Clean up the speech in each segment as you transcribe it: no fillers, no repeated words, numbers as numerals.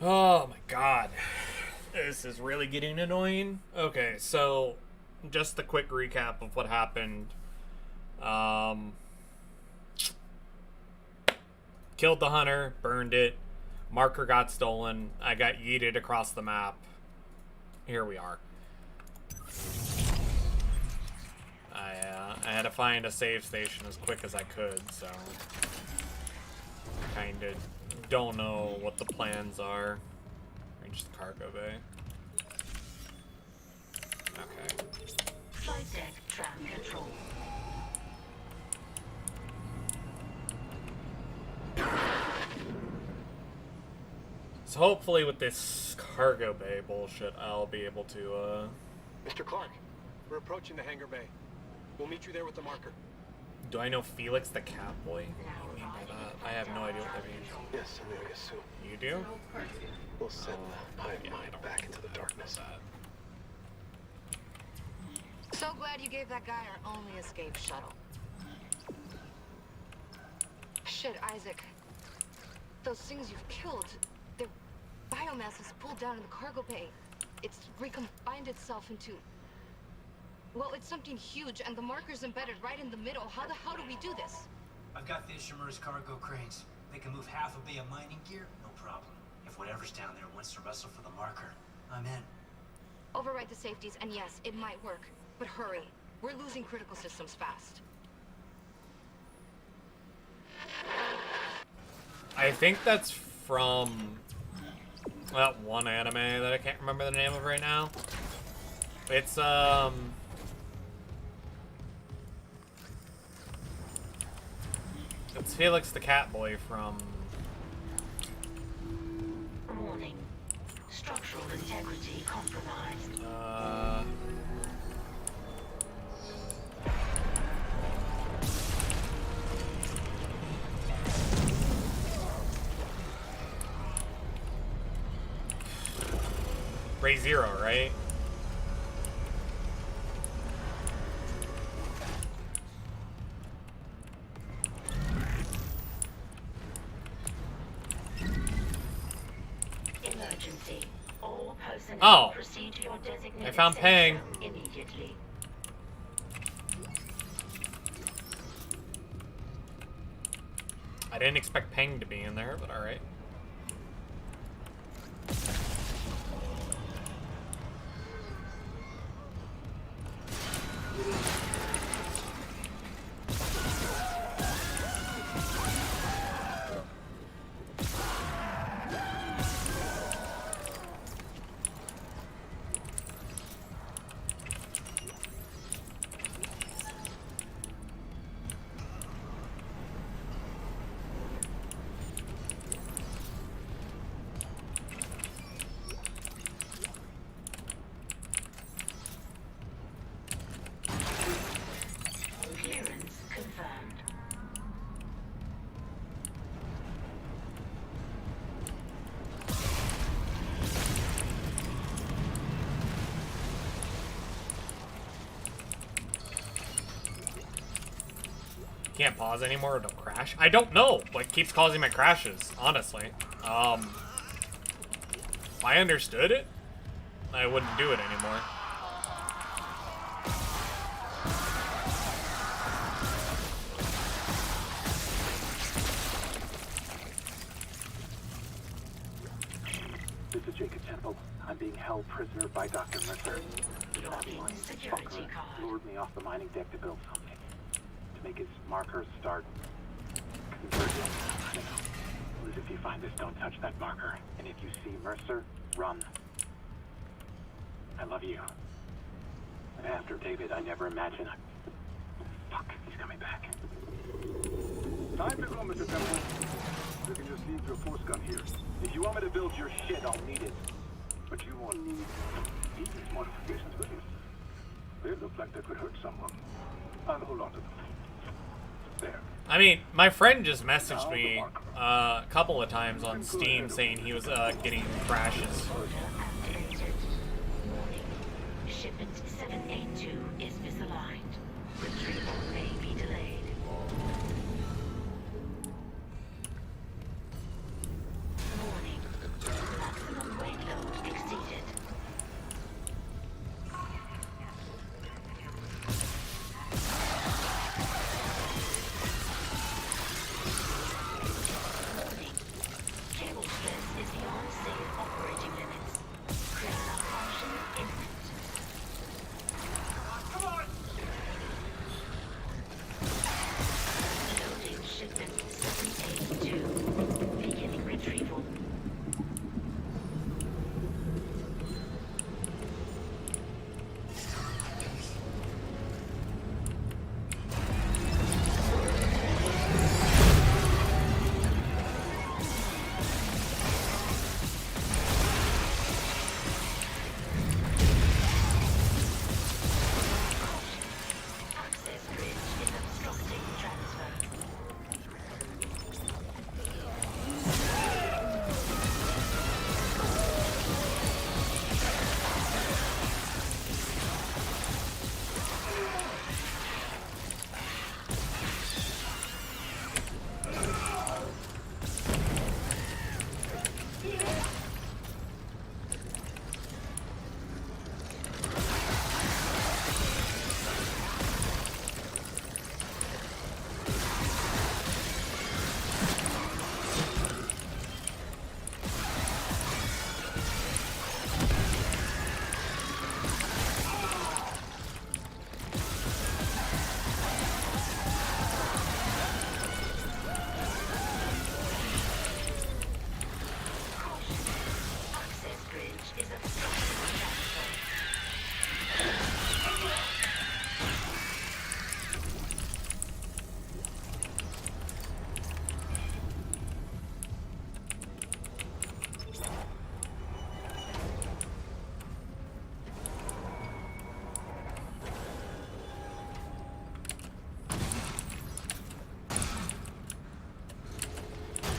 Oh my god. This is really getting annoying. Okay, so just a quick recap of what happened. Um, Killed the hunter, burned it. Marker got stolen. I got yeeted across the map. Here we are. I had to find a save station as quick as I could, so kinda don't know what the plans are. Reach the cargo bay. Okay. Flight deck tram control. So hopefully with this cargo bay bullshit, I'll be able to, Mr. Clark, we're approaching the hangar bay. We'll meet you there with the marker. Do I know Felix the Catboy? What do you mean by that? I have no idea what that means. Yes, I assume. You do? We'll send the hive mind back into the darkness. So glad you gave that guy our only escape shuttle. Shit, Isaac. Those things you've killed, their biomass is pulled down in the cargo bay. It's recombined itself into... Well, it's something huge, and the marker's embedded right in the middle. How the hell do we do this? I've got the Ishimura's cargo cranes. They can move half a bay of mining gear, no problem. If whatever's down there wants to wrestle for the marker, I'm in. Override the safeties, and yes, it might work. But hurry. We're losing critical systems fast. I think that's from that one anime that I can't remember the name of right now. It's it's Felix the Catboy from Warning. Structural integrity compromised. Ray Zero, right? Emergency. All personnel Oh. proceed to your designated I found safe Pang. zone immediately. I didn't expect Peng to be in there, but alright. Clearance confirmed. Can't pause anymore or don't crash? I don't know what keeps causing my crashes, honestly. If I understood it, I wouldn't do it anymore. This is Jacob Temple. I'm being held prisoner by Dr. Mercer. Login security Fucker card. lured me off the mining deck to build something. To make his markers start converging. Liz, if you find this, don't touch that marker. And if you see Mercer, run. I love you. And after David, I never imagined Fuck, he's coming back. Time to go, Mr. Temple. You can just leave your force gun here. If you want me to build your shit, I'll need it. But you won't need these modifications, will you? They look like they could hurt someone. I'll hold on to them. There. I mean, my friend just messaged me a couple of times on Steam saying he was getting crashes. Order activated. Warning. Shipment 782 is misaligned. Retrieval may be delayed. Warning.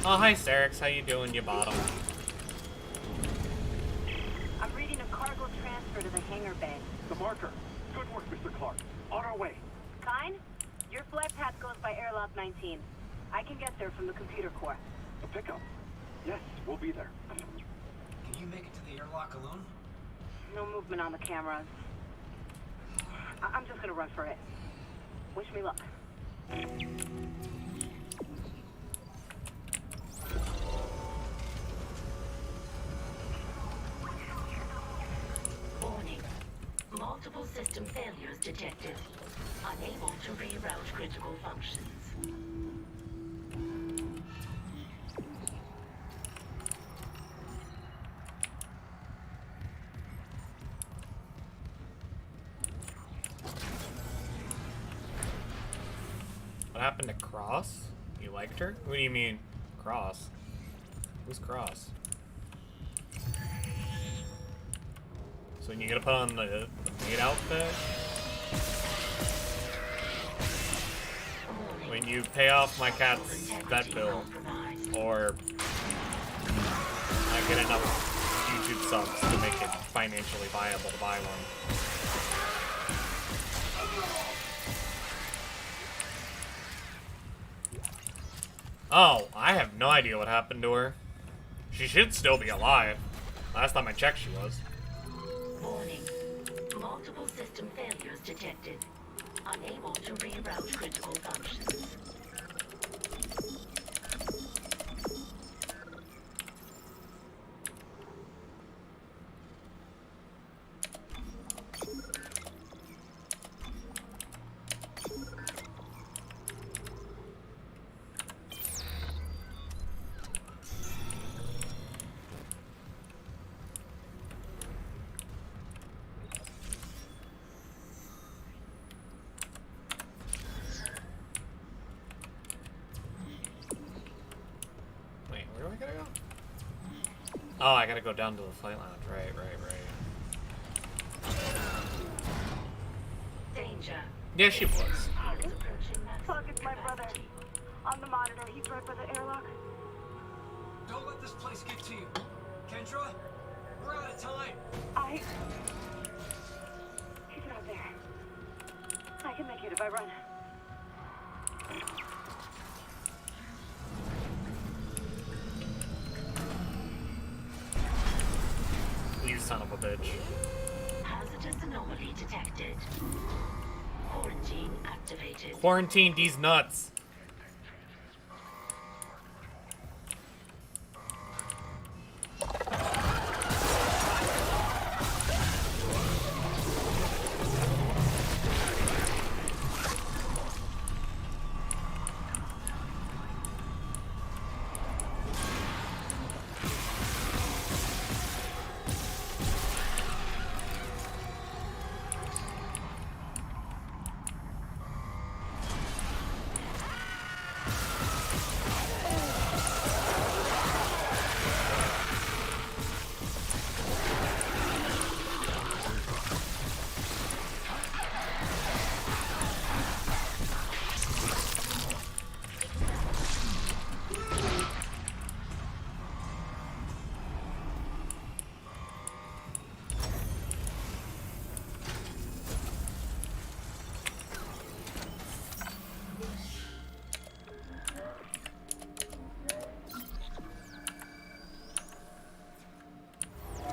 Oh, hi, Serix. How you doing, you bottom? I'm reading a cargo transfer to the hangar bay. The marker. Good work, Mr. Clark. On our way. Kine, your flight path goes by airlock 19. I can get there from the computer core. A pickup. Yes, we'll be there. Can you make it to the airlock alone? No movement on the cameras. I'm just gonna run for it. Wish me luck. Warning. Multiple system failures detected. Unable to reroute critical functions. What happened to Cross? You liked her? What do you mean, Cross? Who's Cross? So you gonna put on the maid outfit? When you pay off my cat's vet bill, or I get enough YouTube subs to make it financially viable to buy one. Oh, I have no idea what happened to her. She should still be alive. Last time I checked, she was. Warning. Multiple system failures detected. Unable to reroute critical functions. Wait, where do I gotta go? Oh, I gotta go down to the flight lounge. Right. Danger. Yeah, she was. Is approaching Fuck, it's my maximum brother. capacity. On the monitor, he's right by the airlock. Don't let this place get to you. Kendra, we're out of time. He's not there. I can make it if I run. You son of a bitch. Hazardous anomaly detected. Quarantine activated. Quarantine these nuts.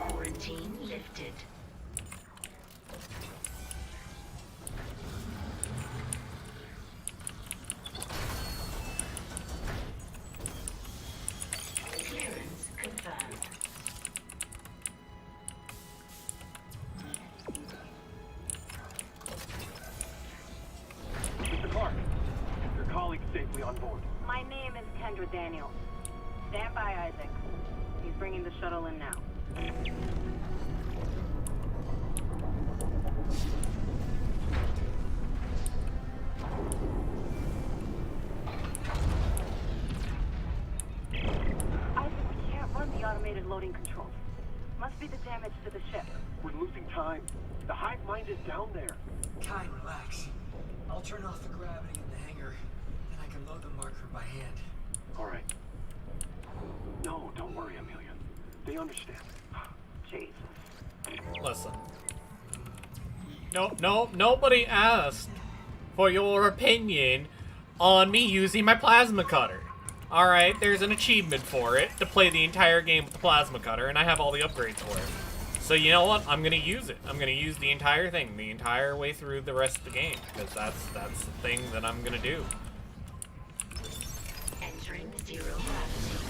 Quarantine lifted. Clearance confirmed. Mr. Clark, your colleague's safely on board. My name is Kendra Daniels. Stand by, Isaac. He's bringing the shuttle in now. Isaac, we can't run the automated loading controls. Must be the damage to the ship. We're losing time. The hive mind is down there. Kine, relax. I'll turn off the gravity in the hangar, and I can load the marker by hand. All right. They understand. Jesus. Listen. Nobody asked for your opinion on me using my plasma cutter. Alright, there's an achievement for it, to play the entire game with the plasma cutter, and I have all the upgrades for it. So you know what? I'm gonna use it. I'm gonna use the entire thing, the entire way through the rest of the game, because that's the thing that I'm gonna do. Entering zero gravity.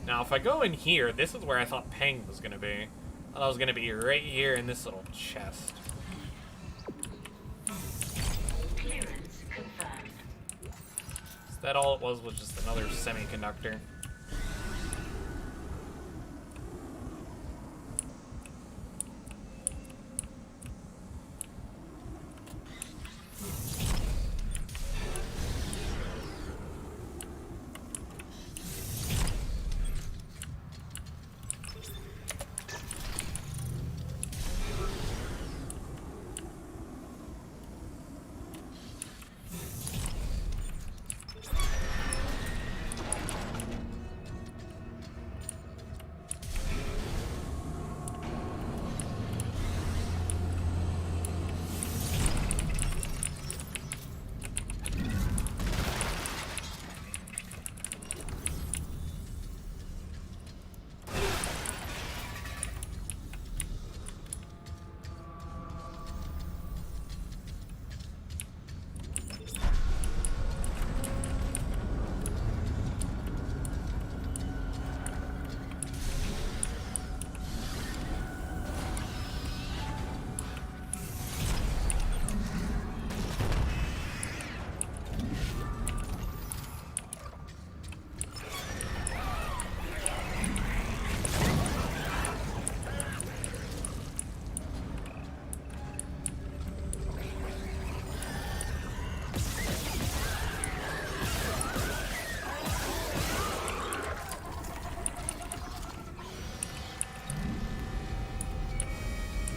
Now, if I go in here, this is where I thought Peng was gonna be. I thought it was gonna be right here in this little chest. Clearance confirmed. Is that all it was just another semiconductor?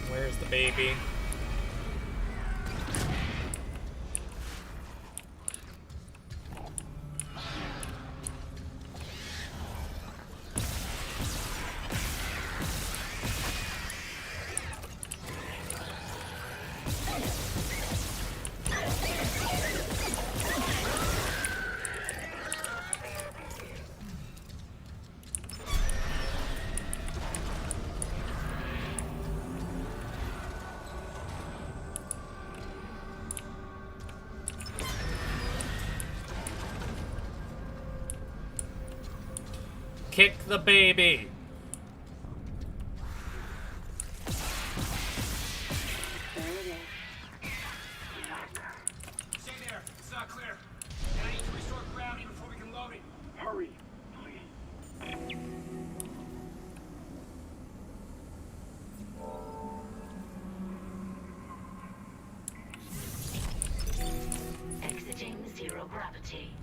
Where's the baby? Kick the baby. There it is. Stay there. It's not clear. And I need to restore gravity before we can load it. Hurry, please. Exiting zero gravity.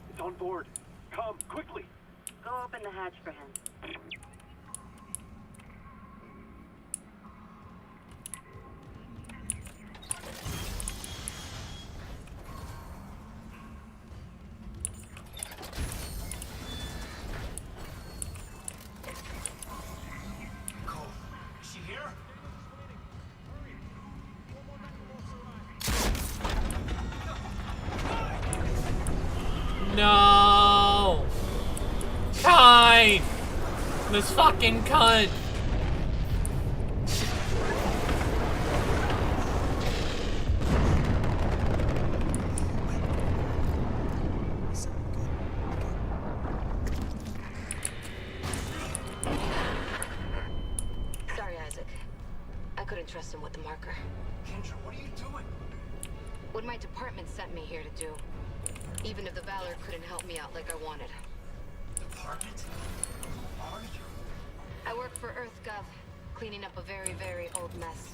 It's on board. Come, quickly. Go open the hatch for him. Cool. Is she here? No! Kine! This fucking cunt! Sorry, Isaac. I couldn't trust him with the marker. Kendra, what are you doing? What my department sent me here to do. Even if the Valor couldn't help me out like I wanted. Department? Who are you? I work for EarthGov, cleaning up a very, very old mess.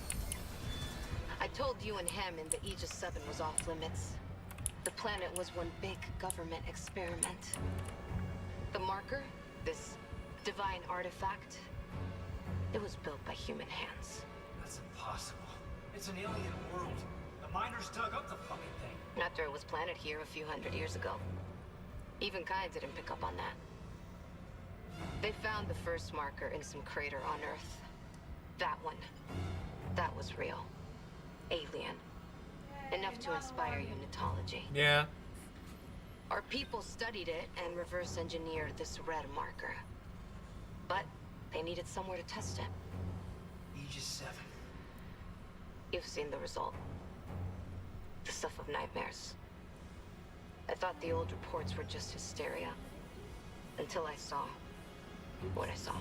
I told you and Hammond that Aegis 7 was off limits. The planet was one big government experiment. The marker, this divine artifact, it was built by human hands. That's impossible. It's an alien world. The miners dug up the fucking thing. After it was planted here a few hundred years ago. Even Kine didn't pick up on that. They found the first marker in some crater on Earth. That one. That was real. Alien. Enough to inspire unitology. Yeah. Our people studied it and reverse engineered this red marker. But they needed somewhere to test it. Aegis 7. You've seen the result. The stuff of nightmares. I thought the old reports were just hysteria. Until I saw what I saw.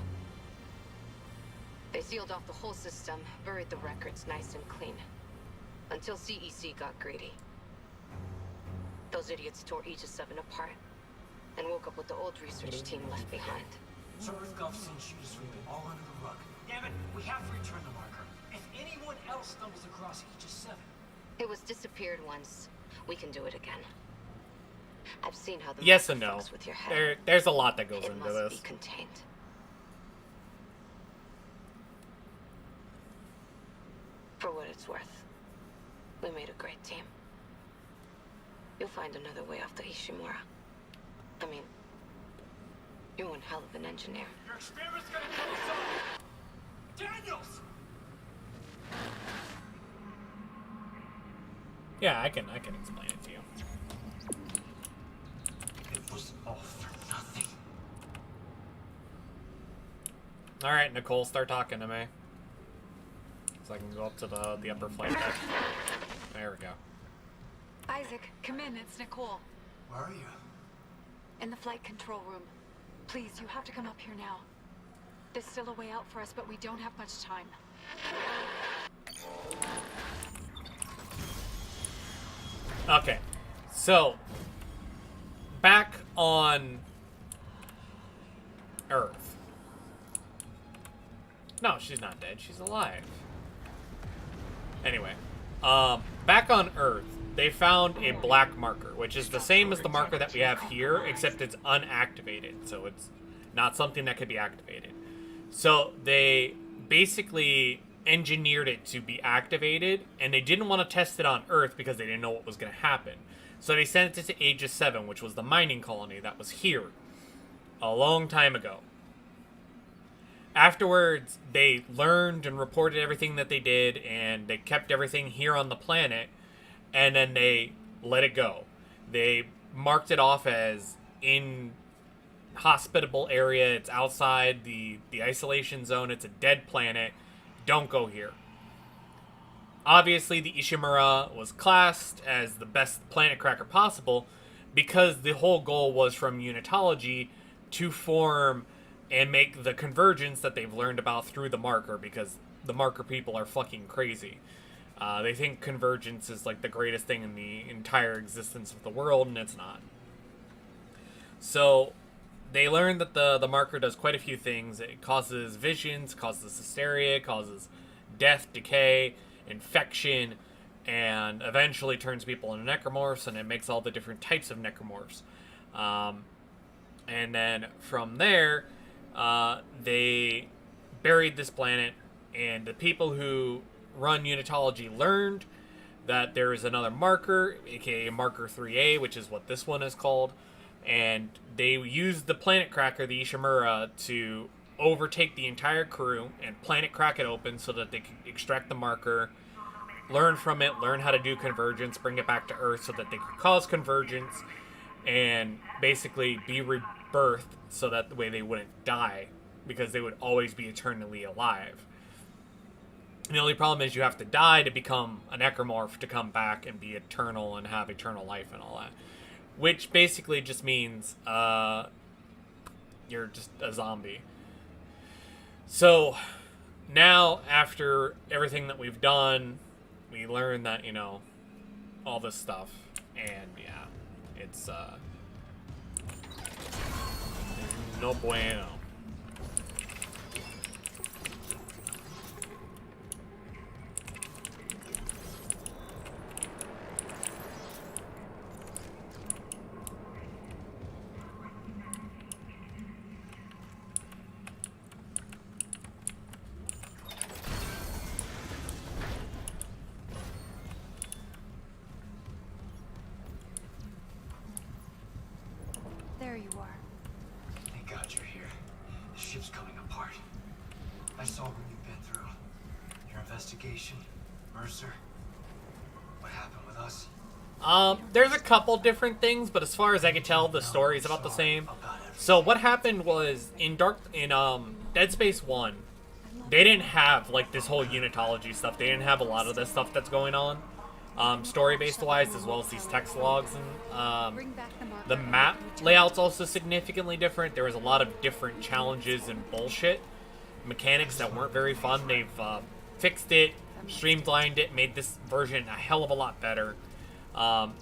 They sealed off the whole system, buried the records nice and clean. Until CEC got greedy. Those idiots tore Aegis 7 apart and woke up with the old research team left behind. So EarthGov sent you to sweep it all under the rug. Damn it, we have to return the marker. If anyone else stumbles across Aegis 7... It was disappeared once. We can do it again. I've seen how the Yes marker and no. fucks with your head. There's a lot that goes It into must this. be contained. For what it's worth, we made a great team. You'll find another way off the Ishimura. I mean, you're one hell of an engineer. Your experiment's gonna kill us all! Daniels! Yeah, I can explain it to you. It was all for nothing. All right, Nicole, start talking to me. So I can go up to the upper flight deck. There we go. Isaac, come in. It's Nicole. Where are you? In the flight control room. Please, you have to come up here now. There's still a way out for us, but we don't have much time. Okay, so back on Earth. No, she's not dead. She's alive. Anyway, back on Earth, they found a black marker, which is the same as the marker that we have here, except it's unactivated, so it's not something that could be activated. So they basically engineered it to be activated, and they didn't want to test it on Earth because they didn't know what was going to happen. So they sent it to Aegis 7, which was the mining colony that was here a long time ago. Afterwards, they learned and reported everything that they did, and they kept everything here on the planet, and then they let it go. They marked it off as inhospitable area. It's outside the isolation zone. It's a dead planet. Don't go here. Obviously, the Ishimura was classed as the best planet cracker possible because the whole goal was from unitology to form and make the convergence that they've learned about through the marker, because the marker people are fucking crazy. They think convergence is like the greatest thing in the entire existence of the world, and it's not. So they learned that the marker does quite a few things. It causes visions, causes hysteria, causes death, decay, infection, and eventually turns people into necromorphs, and it makes all the different types of necromorphs. And then from there, they buried this planet, and the people who run unitology learned that there is another marker, aka marker 3A, which is what this one is called, and they used the planet cracker, the Ishimura, to overtake the entire crew and planet crack it open so that they could extract the marker, learn from it, learn how to do convergence, bring it back to Earth so that they could cause convergence, and basically be rebirthed so that the way they wouldn't die, because they would always be eternally alive. And the only problem is you have to die to become a necromorph to come back and be eternal and have eternal life and all that. Which basically just means you're just a zombie. So now, after everything that we've done, we learn that, you know, all this stuff. And yeah, it's no bueno. There you are. Thank God you're here. ship's coming apart. I saw what you've been through. Your investigation, Mercer. What happened with us? There's a couple different things, but as far as I can tell, the story is about the same. So what happened was in Dead Space 1, they didn't have like this whole unitology stuff. They didn't have a lot of this stuff that's going on, story-based wise, as well as these text logs and the map layout's also significantly different. There was a lot of different challenges and bullshit mechanics that weren't very fun. They've fixed it, streamlined it, made this version a hell of a lot better.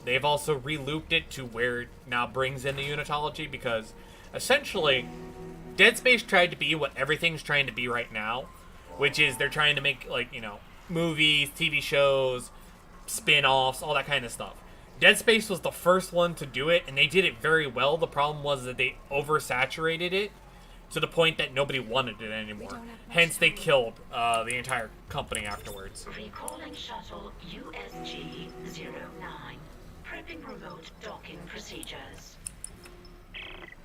They've also re-looped it to where it now brings in the unitology, because essentially Dead Space tried to be what everything's trying to be right now, which is they're trying to make, like, you know, movies, TV shows, spin-offs, all that kind of stuff. Dead Space was the first one to do it, and they did it very well. The problem was that they oversaturated it to the point that nobody wanted it anymore. Hence, they killed the entire company afterwards. Recalling shuttle USG-09. Prepping remote docking procedures.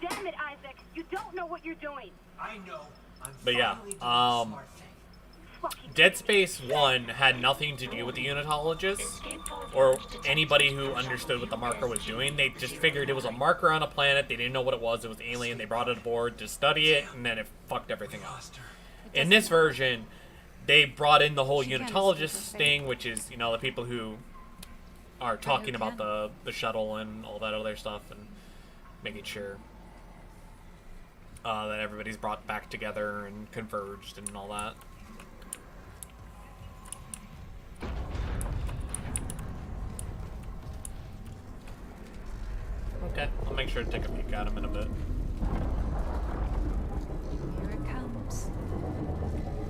Damn it, Isaac! You don't know what you're doing. I know. But yeah, Dead Space 1 had nothing to do with the unitologists or anybody who understood what the marker was doing. They just figured it was a marker on a planet. They didn't know what it was. It was alien. They brought it aboard to study it, and then it fucked everything up. In this version, they brought in the whole unitologist thing, which is, you know, the people who are talking about the shuttle and all that other stuff, and making sure that everybody's brought back together and converged and all that. Okay, I'll make sure to take a peek at him in a bit. Here it comes.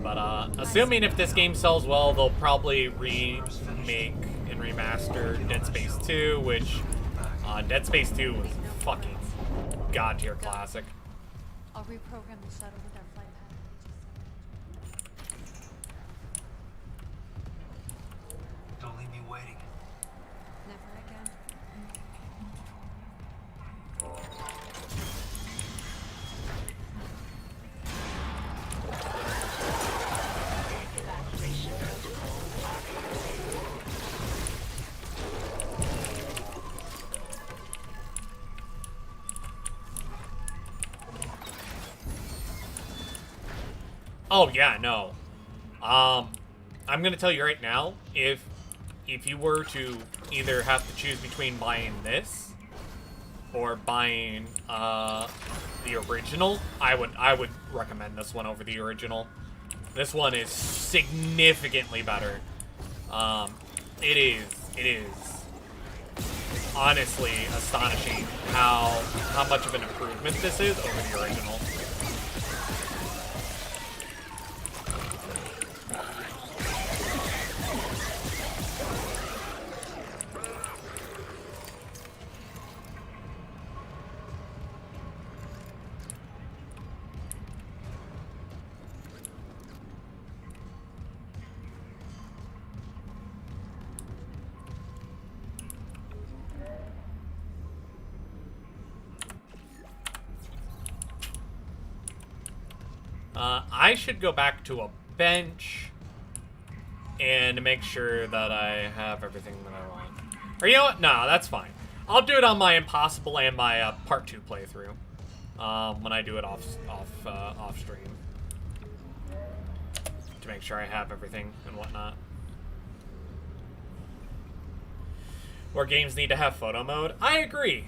But, assuming if this game sells well, they'll probably remake and remaster Dead Space 2, which, Dead Space 2 was fucking god-tier classic. I'll reprogram the shuttle with our flight pattern. Don't leave me waiting. Never again. Oh yeah, no. I'm gonna tell you right now, if you were to either have to choose between buying this or buying the original, I would recommend this one over the original. This one is significantly better. It is honestly astonishing how much of an improvement this is over the original. I should go back to a bench and make sure that I have everything that I want. Or you know what? No, that's fine. I'll do it on my Impossible and my Part 2 playthrough when I do it off stream to make sure I have everything and whatnot. Where games need to have photo mode. I agree.